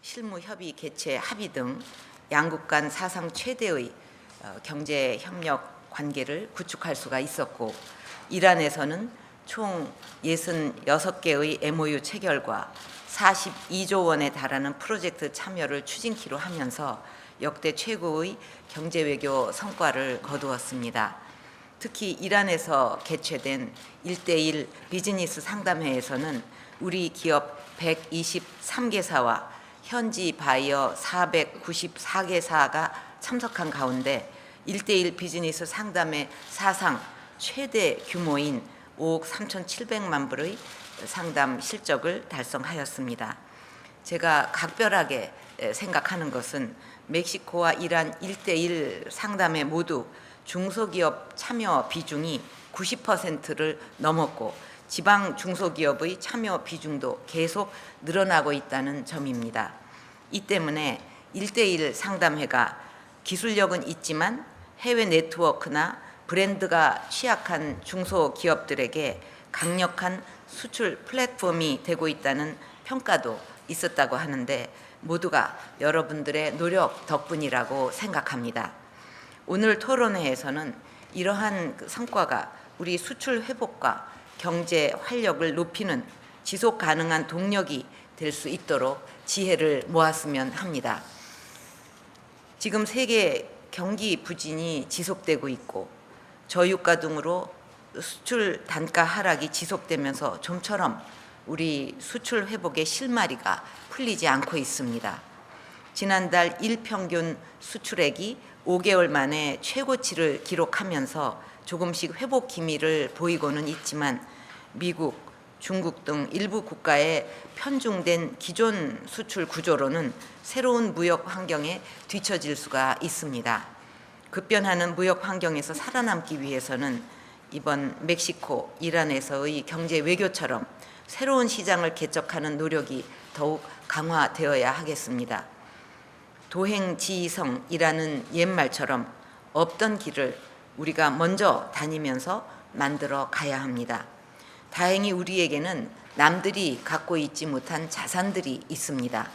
실무협의 개최 합의 등 양국 간 사상 최대의 경제 협력 관계를 구축할 수가 있었고, 이란에서는 총 66개의 MOU 체결과 42조 원에 달하는 프로젝트 참여를 추진키로 하면서 역대 최고의 경제외교 성과를 거두었습니다. 특히 이란에서 개최된 1대1 비즈니스 상담회에서는 우리 기업 123개사와 현지 바이어 494개사가 참석한 가운데 1대1 비즈니스 상담회 사상 최대 규모인 5억 3,700만 불의 상담 실적을 달성하였습니다. 제가 각별하게 생각하는 것은 멕시코와 이란 1대1 상담회 모두 중소기업 참여 비중이 90%를 넘었고, 지방 중소기업의 참여 비중도 계속 늘어나고 있다는 점입니다. 이 때문에 1대1 상담회가 기술력은 있지만 해외 네트워크나 브랜드가 취약한 중소기업들에게 강력한 수출 플랫폼이 되고 있다는 평가도 있었다고 하는데, 모두가 여러분들의 노력 덕분이라고 생각합니다. 오늘 토론회에서는 이러한 성과가 우리 수출 회복과 경제 활력을 높이는 지속 가능한 동력이 될 수 있도록 지혜를 모았으면 합니다. 지금 세계 경기 부진이 지속되고 있고, 저유가 등으로 수출 단가 하락이 지속되면서 좀처럼 우리 수출 회복의 실마리가 풀리지 않고 있습니다. 지난달 일평균 수출액이 5개월 만에 최고치를 기록하면서 조금씩 회복 기미를 보이고는 있지만, 미국, 중국 등 일부 국가의 편중된 기존 수출 구조로는 새로운 무역 환경에 뒤처질 수가 있습니다. 급변하는 무역 환경에서 살아남기 위해서는 이번 멕시코, 이란에서의 경제 외교처럼 새로운 시장을 개척하는 노력이 더욱 강화되어야 하겠습니다. 도행지성이라는 옛말처럼 없던 길을 우리가 먼저 다니면서 만들어 가야 합니다. 다행히 우리에게는 남들이 갖고 있지 못한 자산들이 있습니다.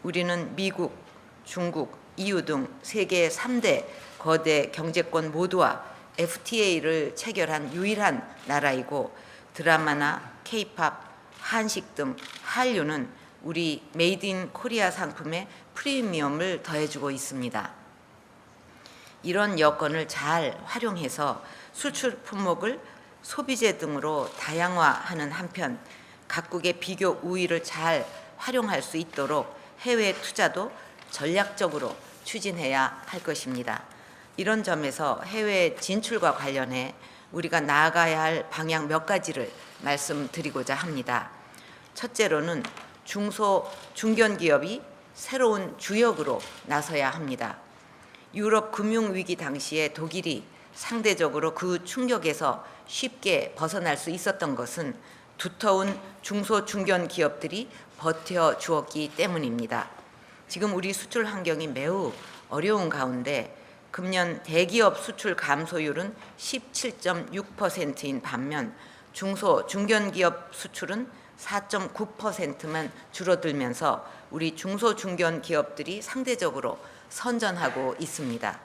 우리는 미국, 중국, EU 등 세계 3대 거대 경제권 모두와 FTA를 체결한 유일한 나라이고, 드라마나 K-팝, 한식 등 한류는 우리 메이드 인 코리아 상품에 프리미엄을 더해주고 있습니다. 이런 여건을 잘 활용해서 수출 품목을 소비재 등으로 다양화하는 한편, 각국의 비교 우위를 잘 활용할 수 있도록 해외 투자도 전략적으로 추진해야 할 것입니다. 이런 점에서 해외 진출과 관련해 우리가 나아가야 할 방향 몇 가지를 말씀드리고자 합니다. 첫째로는 중견기업이 새로운 주역으로 나서야 합니다. 유럽 금융위기 당시에 독일이 상대적으로 그 충격에서 쉽게 벗어날 수 있었던 것은 두터운 중소중견기업들이 버텨주었기 때문입니다. 지금 우리 수출 환경이 매우 어려운 가운데 금년 대기업 수출 감소율은 17.6%인 반면 중소중견기업 수출은 4.9%만 줄어들면서 우리 중소중견기업들이 상대적으로 선전하고 있습니다.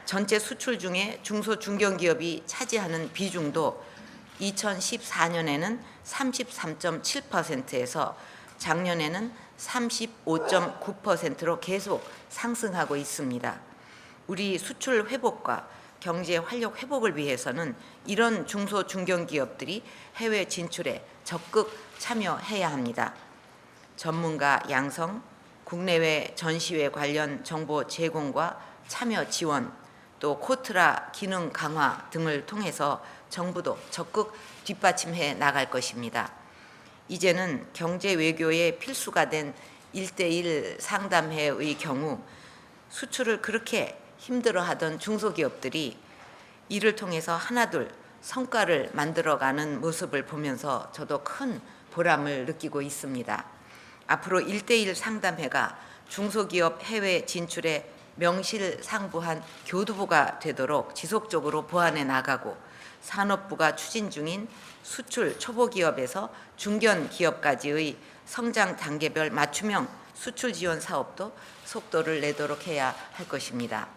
전체 수출 중에 중소중견기업이 차지하는 비중도 2014년에는 33.7%에서 작년에는 35.9%로 계속 상승하고 있습니다. 우리 수출 회복과 경제 활력 회복을 위해서는 이런 중소중견기업들이 해외 진출에 적극 참여해야 합니다. 전문가 양성, 국내외 전시회 관련 정보 제공과 참여 지원, 또 코트라 기능 강화 등을 통해서 정부도 적극 뒷받침해 나갈 것입니다. 이제는 경제 외교의 필수가 된 1대1 상담회의 경우 수출을 그렇게 힘들어하던 중소기업들이 이를 통해서 하나둘 성과를 만들어가는 모습을 보면서 저도 큰 보람을 느끼고 있습니다. 앞으로 1대1 상담회가 중소기업 해외 진출에 명실상부한 교두보가 되도록 지속적으로 보완해 나가고, 산업부가 추진 중인 수출 초보기업에서 중견기업까지의 성장 단계별 맞춤형 수출 지원 사업도 속도를 내도록 해야 할 것입니다.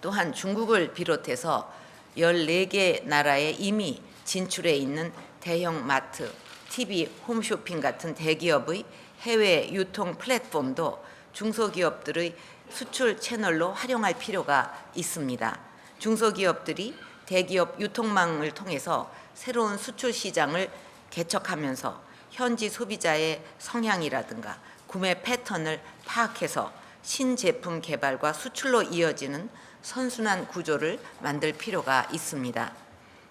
또한 중국을 비롯해서 14개 나라에 이미 진출해 있는 대형 마트, TV, 홈쇼핑 같은 대기업의 해외 유통 플랫폼도 중소기업들의 수출 채널로 활용할 필요가 있습니다. 중소기업들이 대기업 유통망을 통해서 새로운 수출 시장을 개척하면서 현지 소비자의 성향이라든가 구매 패턴을 파악해서 신제품 개발과 수출로 이어지는 선순환 구조를 만들 필요가 있습니다.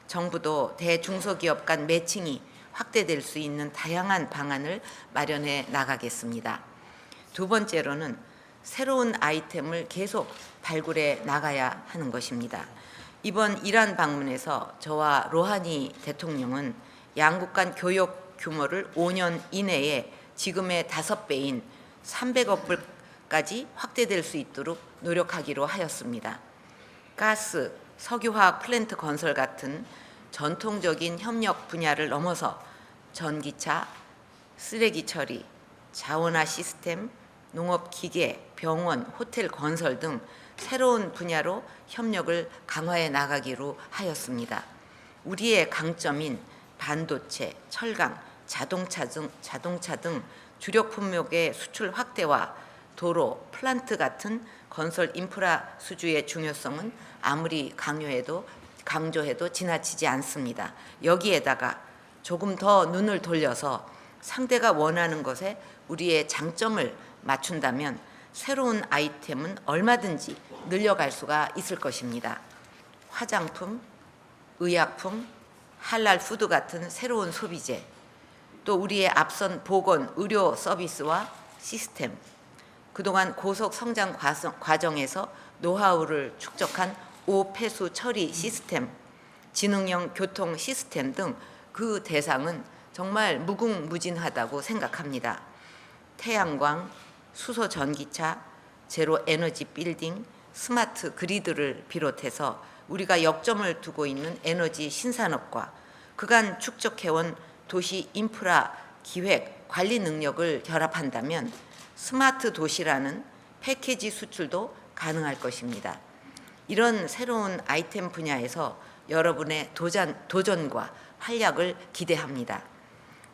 정부도 대중소기업 간 매칭이 확대될 수 있는 다양한 방안을 마련해 나가겠습니다. 두 번째로는 새로운 아이템을 계속 발굴해 나가야 하는 것입니다. 이번 이란 방문에서 저와 로하니 대통령은 양국 간 교역 규모를 5년 이내에 지금의 5배인 300억 불까지 확대될 수 있도록 노력하기로 하였습니다. 가스, 석유화학 플랜트 건설 같은 전통적인 협력 분야를 넘어서 전기차, 쓰레기 처리, 자원화 시스템, 농업기계, 병원, 호텔 건설 등 새로운 분야로 협력을 강화해 나가기로 하였습니다. 우리의 강점인 반도체, 철강, 자동차 등 주력 품목의 수출 확대와 도로, 플란트 같은 건설 인프라 수주의 중요성은 아무리 강조해도 지나치지 않습니다. 여기에다가 조금 더 눈을 돌려서 상대가 원하는 것에 우리의 장점을 맞춘다면 새로운 아이템은 얼마든지 늘려갈 수가 있을 것입니다. 화장품, 의약품, 할랄 푸드 같은 새로운 소비재, 또 우리의 앞선 보건, 의료 서비스와 시스템, 그동안 고속 성장 과정에서 노하우를 축적한 오폐수 처리 시스템, 지능형 교통 시스템 등 그 대상은 정말 무궁무진하다고 생각합니다. 태양광, 수소 전기차, 제로 에너지 빌딩, 스마트 그리드를 비롯해서 우리가 역점을 두고 있는 에너지 신산업과 그간 축적해온 도시 인프라 기획 관리 능력을 결합한다면 스마트 도시라는 패키지 수출도 가능할 것입니다. 이런 새로운 아이템 분야에서 여러분의 도전과 활약을 기대합니다.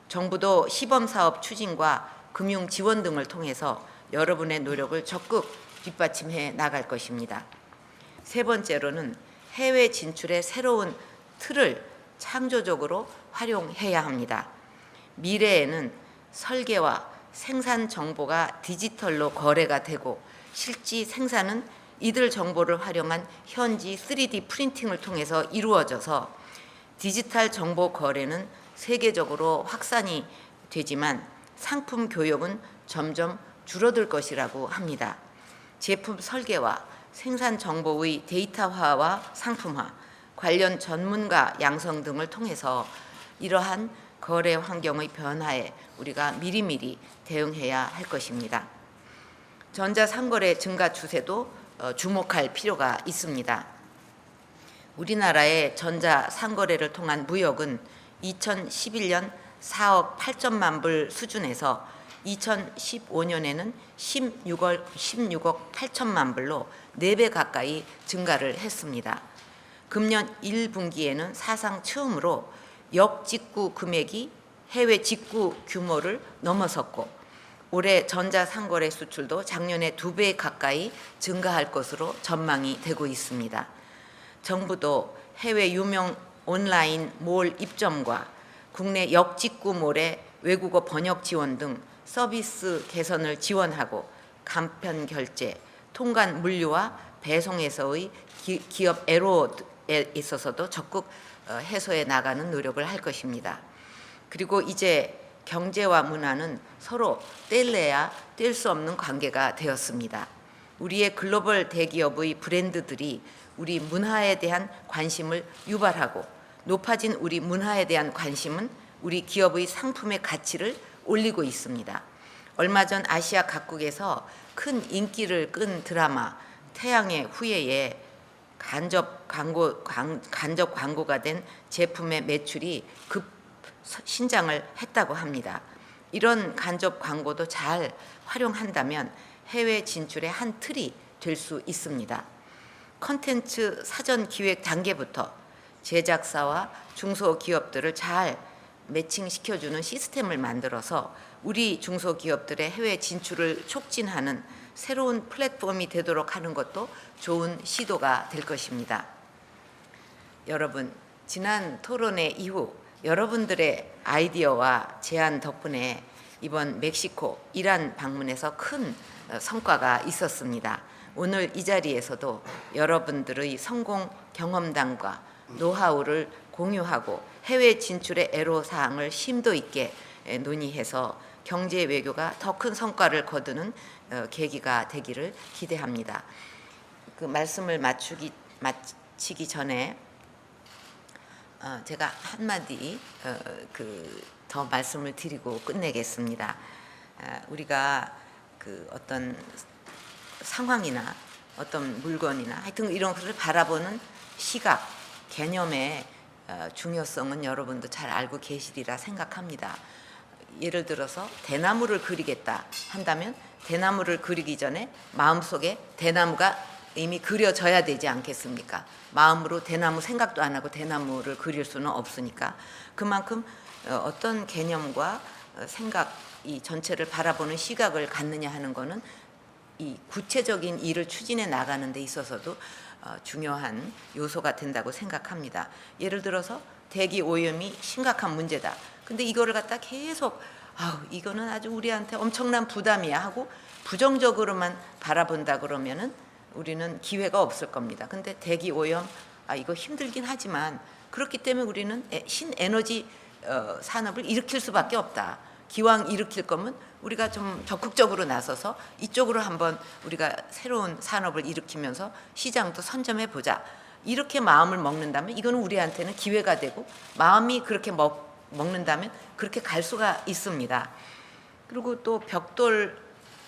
정부도 시범사업 추진과 금융 지원 등을 통해서 여러분의 노력을 적극 뒷받침해 나갈 것입니다. 세 번째로는 해외 진출의 새로운 틀을 창조적으로 활용해야 합니다. 미래에는 설계와 생산 정보가 디지털로 거래가 되고 실지 생산은 이들 정보를 활용한 현지 3D 프린팅을 통해서 이루어져서 디지털 정보 거래는 세계적으로 확산이 되지만 상품 교역은 점점 줄어들 것이라고 합니다. 제품 설계와 생산 정보의 데이터화와 상품화, 관련 전문가 양성 등을 통해서 이러한 거래 환경의 변화에 우리가 미리미리 대응해야 할 것입니다. 전자상거래 증가 추세도 주목할 필요가 있습니다. 우리나라의 전자상거래를 통한 무역은 2011년 4억 8천만 불 수준에서 2015년에는 16억 8천만 불로 4배 가까이 증가를 했습니다. 금년 1분기에는 사상 처음으로 역직구 금액이 해외 직구 규모를 넘어섰고 올해 전자상거래 수출도 작년에 2배 가까이 증가할 것으로 전망이 되고 있습니다. 정부도 해외 유명 온라인 몰 입점과 국내 역직구몰의 외국어 번역 지원 등 서비스 개선을 지원하고 간편 결제, 통관 물류와 배송에서의 기업 애로에 있어서도 적극 해소해 나가는 노력을 할 것입니다. 그리고 이제 경제와 문화는 서로 뗄래야 뗄 수 없는 관계가 되었습니다. 우리의 글로벌 대기업의 브랜드들이 우리 문화에 대한 관심을 유발하고 높아진 우리 문화에 대한 관심은 우리 기업의 상품의 가치를 올리고 있습니다. 얼마 전 아시아 각국에서 큰 인기를 끈 드라마 태양의 후예에 간접 광고가 된 제품의 매출이 급 신장을 했다고 합니다. 이런 간접 광고도 잘 활용한다면 해외 진출의 한 틀이 될 수 있습니다. 콘텐츠 사전 기획 단계부터 제작사와 중소기업들을 잘 매칭시켜주는 시스템을 만들어서 우리 중소기업들의 해외 진출을 촉진하는 새로운 플랫폼이 되도록 하는 것도 좋은 시도가 될 것입니다. 여러분, 지난 토론회 이후 여러분들의 아이디어와 제안 덕분에 이번 멕시코, 이란 방문에서 큰 성과가 있었습니다. 오늘 이 자리에서도 여러분들의 성공 경험담과 노하우를 공유하고 해외 진출의 애로사항을 심도 있게 논의해서 경제 외교가 더 큰 성과를 거두는 계기가 되기를 기대합니다. 그 말씀을 마치기 전에 제가 한마디 더 말씀을 드리고 끝내겠습니다. 우리가 그 어떤 상황이나 어떤 물건이나 하여튼 이런 것을 바라보는 시각, 개념의 중요성은 여러분도 잘 알고 계시리라 생각합니다. 예를 들어서 대나무를 그리겠다 한다면 대나무를 그리기 전에 마음속에 대나무가 이미 그려져야 되지 않겠습니까? 마음으로 대나무 생각도 안 하고 대나무를 그릴 수는 없으니까 그만큼 어떤 개념과 생각 이 전체를 바라보는 시각을 갖느냐 하는 것은 이 구체적인 일을 추진해 나가는 데 있어서도 중요한 요소가 된다고 생각합니다. 예를 들어서 대기 오염이 심각한 문제다. 근데 이거를 갖다 계속 이거는 아주 우리한테 엄청난 부담이야 하고 부정적으로만 바라본다 그러면은 우리는 기회가 없을 겁니다. 근데 대기 오염 이거 힘들긴 하지만 그렇기 때문에 우리는 신에너지 산업을 일으킬 수밖에 없다. 기왕 일으킬 거면 우리가 좀 적극적으로 나서서 이쪽으로 한번 우리가 새로운 산업을 일으키면서 시장도 선점해 보자. 이렇게 마음을 먹는다면 이거는 우리한테는 기회가 되고 마음이 그렇게 먹는다면 그렇게 갈 수가 있습니다. 그리고 또 벽돌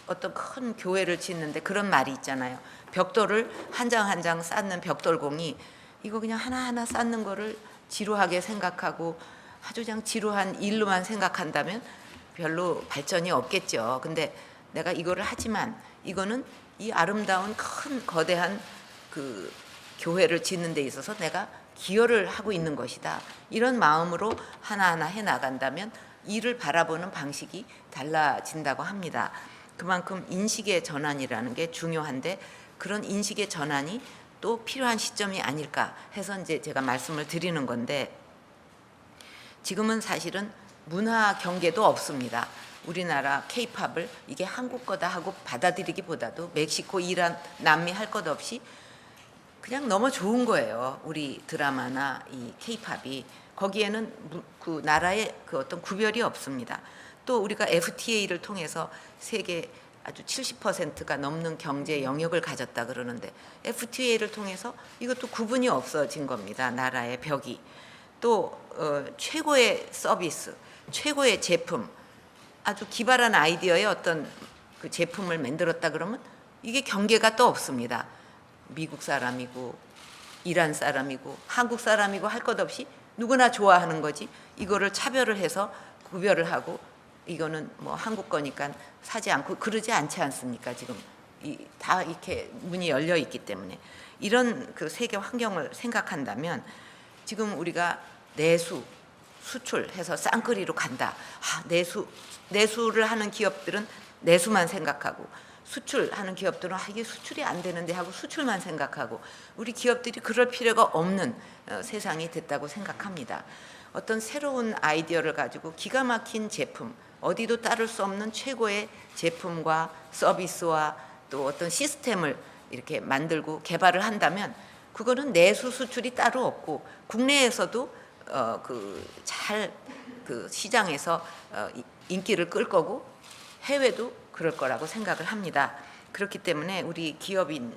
어떤 큰 교회를 짓는데 그런 말이 있잖아요. 벽돌을 한 장 한 장 쌓는 벽돌공이 이거 그냥 하나하나 쌓는 거를 지루하게 생각하고 아주 그냥 지루한 일로만 생각한다면 별로 발전이 없겠죠. 근데 내가 이거를 하지만 이거는 이 아름다운 큰 거대한 그 교회를 짓는 데 있어서 내가 기여를 하고 있는 것이다. 이런 마음으로 하나하나 해 나간다면 일을 바라보는 방식이 달라진다고 합니다. 그만큼 인식의 전환이라는 게 중요한데 그런 인식의 전환이 또 필요한 시점이 아닐까 해서 이제 제가 말씀을 드리는 건데 지금은 사실은 문화 경계도 없습니다. 우리나라 케이팝을 이게 한국 거다 하고 받아들이기보다도 멕시코, 이란, 남미 할 것 없이 그냥 너무 좋은 거예요. 우리 드라마나 이 케이팝이 거기에는 그 나라의 그 어떤 구별이 없습니다. 또 우리가 FTA를 통해서 세계 아주 70%가 넘는 경제 영역을 가졌다 그러는데 FTA를 통해서 이것도 구분이 없어진 겁니다. 나라의 벽이. 또 최고의 서비스, 최고의 제품, 아주 기발한 아이디어의 어떤 그 제품을 만들었다 그러면 이게 경계가 또 없습니다. 미국 사람이고 이란 사람이고 한국 사람이고 할 것 없이 누구나 좋아하는 거지 이거를 차별을 해서 구별을 하고 이거는 뭐 한국 거니까 사지 않고 그러지 않지 않습니까? 지금 다 이렇게 문이 열려 있기 때문에 이런 그 세계 환경을 생각한다면 지금 우리가 내수, 수출해서 쌍끌이로 간다. 내수를 하는 기업들은 내수만 생각하고 수출하는 기업들은 이게 수출이 안 되는데 하고 수출만 생각하고 우리 기업들이 그럴 필요가 없는 세상이 됐다고 생각합니다. 어떤 새로운 아이디어를 가지고 기가 막힌 제품, 어디도 따를 수 없는 최고의 제품과 서비스와 또 어떤 시스템을 이렇게 만들고 개발을 한다면 그거는 내수 수출이 따로 없고 국내에서도 그 시장에서 인기를 끌 거고 해외도 그럴 거라고 생각을 합니다. 그렇기 때문에 우리 기업인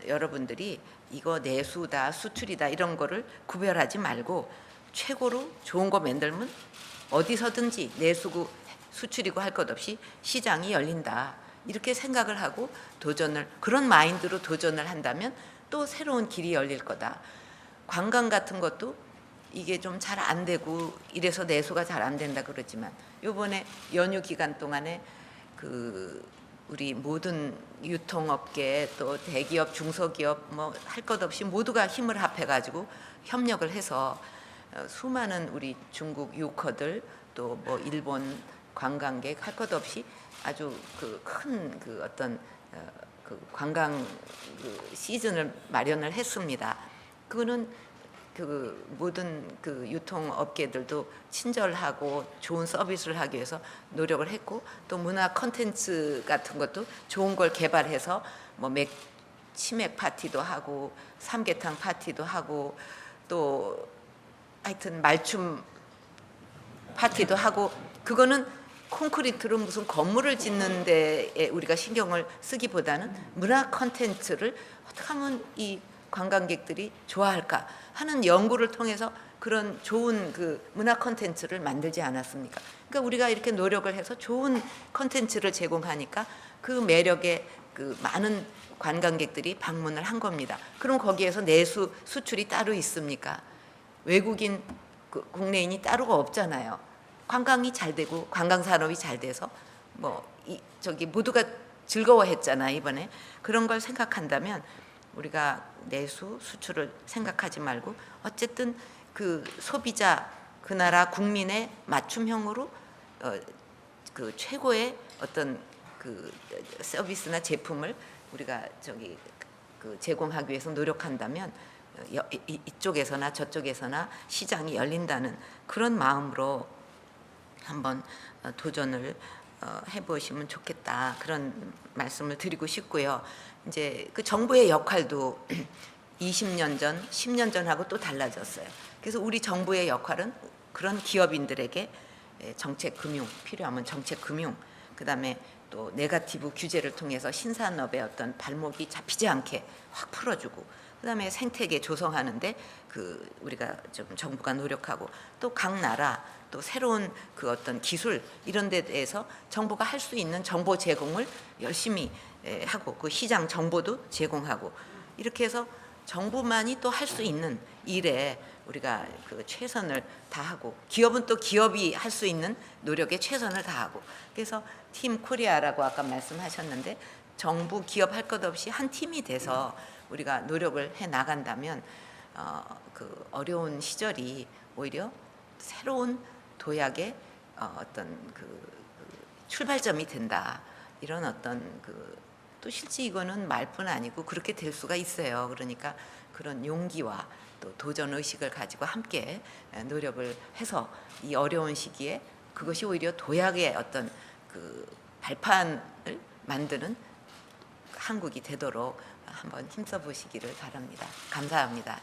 여러분들이 이거 내수다 수출이다 이런 거를 구별하지 말고 최고로 좋은 거 만들면 어디서든지 내수고 수출이고 할 것 없이 시장이 열린다. 이렇게 생각을 하고 그런 마인드로 도전을 한다면 또 새로운 길이 열릴 거다. 관광 같은 것도 이게 좀 잘 안 되고 이래서 내수가 잘 안 된다 그러지만 요번에 연휴 기간 동안에 그 우리 모든 유통업계 또 대기업 중소기업 뭐 할 것 없이 모두가 힘을 합해 가지고 협력을 해서 수많은 우리 중국 유커들 또 뭐 일본 관광객 할 것 없이 아주 그 큰 그 어떤 그 관광 그 시즌을 마련을 했습니다. 그거는 그 모든 그 유통업계들도 친절하고 좋은 서비스를 하기 위해서 노력을 했고 또 문화 콘텐츠 같은 것도 좋은 걸 개발해서 뭐 치맥 파티도 하고 삼계탕 파티도 하고 또 하여튼 말춤 파티도 하고 그거는 콘크리트로 무슨 건물을 짓는 데에 우리가 신경을 쓰기보다는 문화 콘텐츠를 어떻게 하면 이 관광객들이 좋아할까 하는 연구를 통해서 그런 좋은 그 문화 콘텐츠를 만들지 않았습니까? 그러니까 우리가 이렇게 노력을 해서 좋은 콘텐츠를 제공하니까 그 매력에 그 많은 관광객들이 방문을 한 겁니다. 그럼 거기에서 내수 수출이 따로 있습니까? 외국인 국내인이 따로가 없잖아요. 관광이 잘 되고 관광 산업이 잘 돼서 뭐 저기 모두가 즐거워했잖아 이번에. 그런 걸 생각한다면 우리가 내수 수출을 생각하지 말고 어쨌든 그 소비자 그 나라 국민의 맞춤형으로 그 최고의 어떤 그 서비스나 제품을 우리가 저기 그 제공하기 위해서 노력한다면 이쪽에서나 저쪽에서나 시장이 열린다는 그런 마음으로 한번 도전을 해보시면 좋겠다 그런 말씀을 드리고 싶고요. 이제 그 정부의 역할도 20년 전, 10년 전하고 또 달라졌어요. 그래서 우리 정부의 역할은 그런 기업인들에게 정책 금융 필요하면 정책 금융, 그다음에 또 네거티브 규제를 통해서 신산업의 어떤 발목이 잡히지 않게 확 풀어주고, 그다음에 생태계 조성하는데 그 우리가 좀 정부가 노력하고 또 각 나라 또 새로운 그 어떤 기술 이런 데 대해서 정부가 할 수 있는 정보 제공을 열심히 하고 그 시장 정보도 제공하고 이렇게 해서 정부만이 또 할 수 있는 일에 우리가 그 최선을 다하고 기업은 또 기업이 할 수 있는 노력에 최선을 다하고 그래서 팀 코리아라고 아까 말씀하셨는데 정부 기업 할 것 없이 한 팀이 돼서 우리가 노력을 해 나간다면 그 어려운 시절이 오히려 새로운 도약의 어떤 그 출발점이 된다 이런 어떤 또 실제 이거는 말뿐 아니고 그렇게 될 수가 있어요. 그러니까 그런 용기와 또 도전 의식을 가지고 함께 노력을 해서 이 어려운 시기에 그것이 오히려 도약의 어떤 그 발판을 만드는 한국이 되도록 한번 힘써 보시기를 바랍니다. 감사합니다.